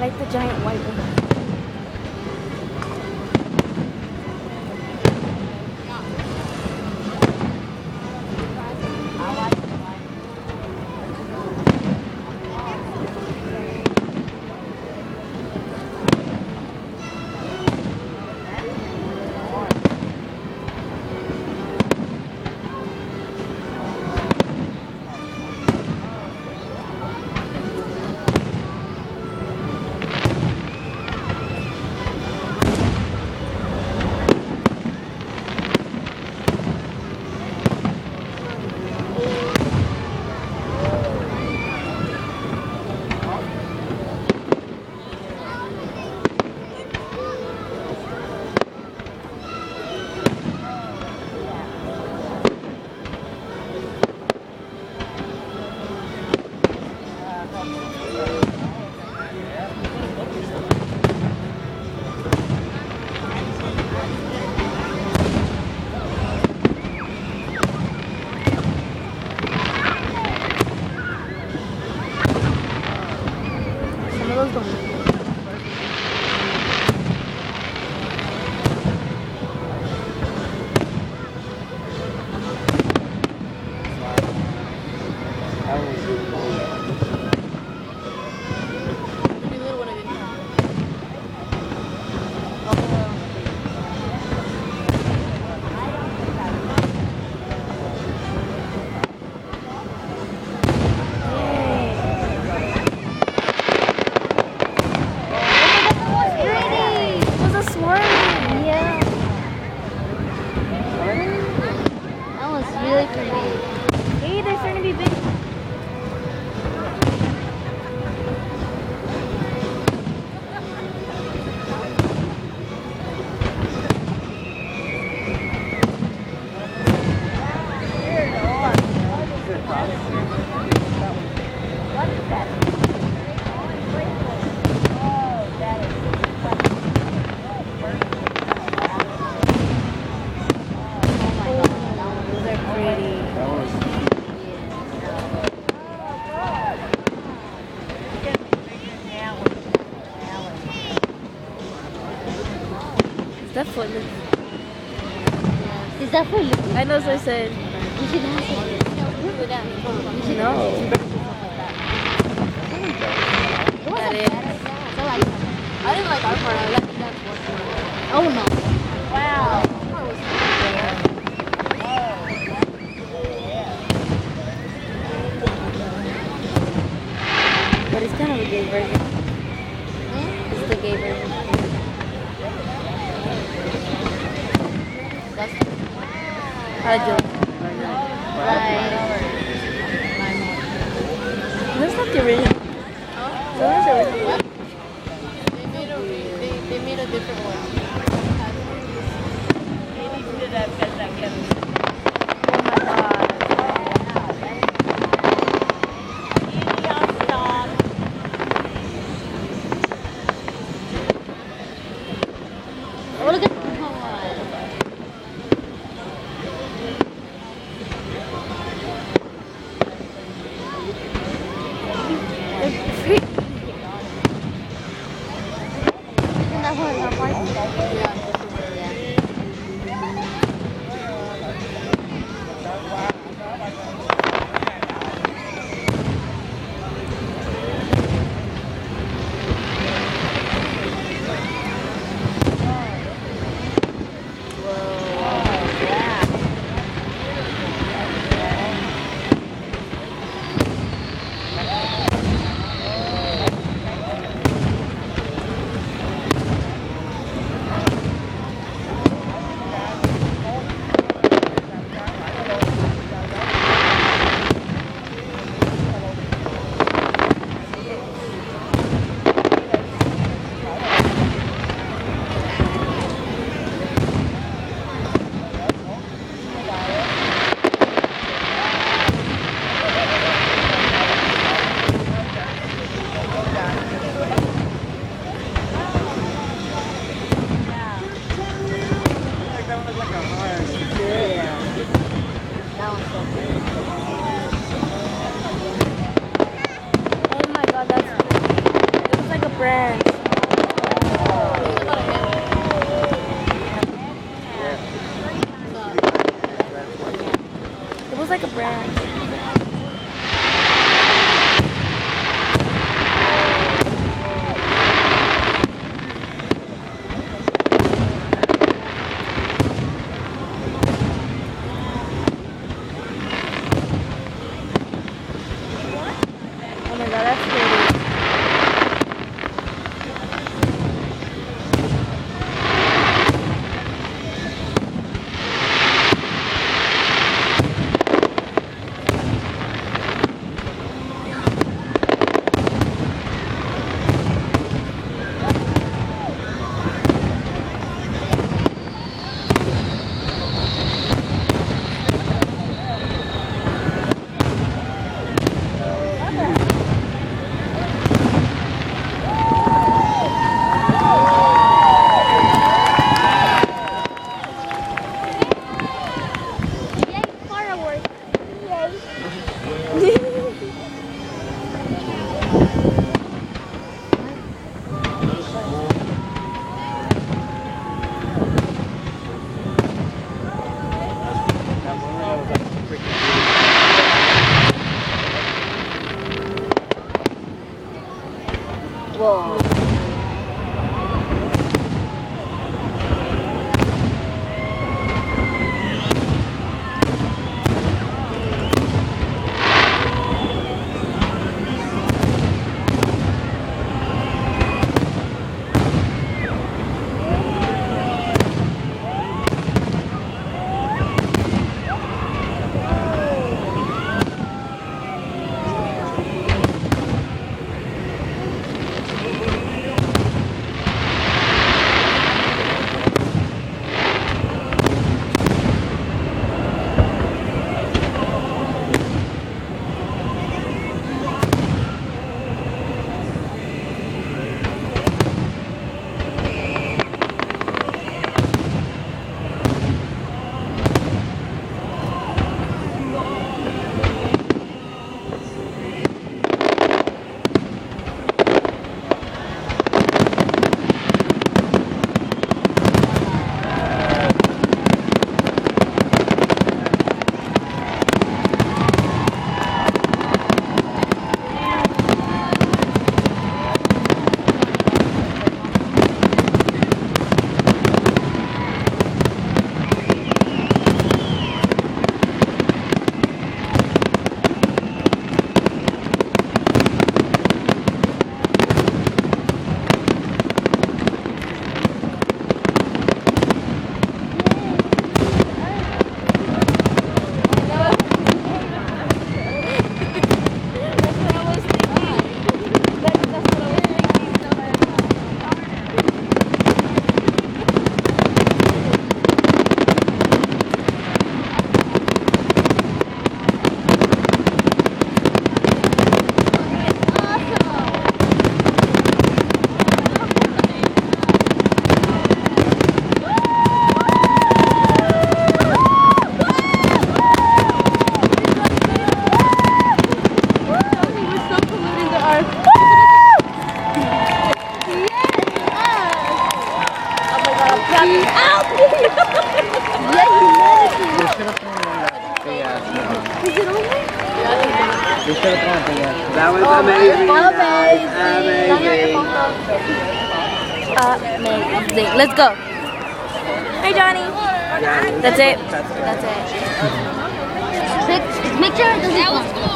like the giant white one. Some of those don't. Hey, they're starting to be big. Is that footloose? Is that for you? I know, so I said. You should have it. You should No. That is. I didn't like our part. I like that part. Oh no. Wow. But it's kind of a gay version. It's the gay version. How'd you? That's not the original. That's the original. They made a different one. Oh, look at that one. Isn't that one? Yeah. feels like a branch. Oh my god, that's pretty. Whoa. That was amazing. Amazing. Let's go. Hey, Johnny. That's it. That's it. Make sure it doesn't fall.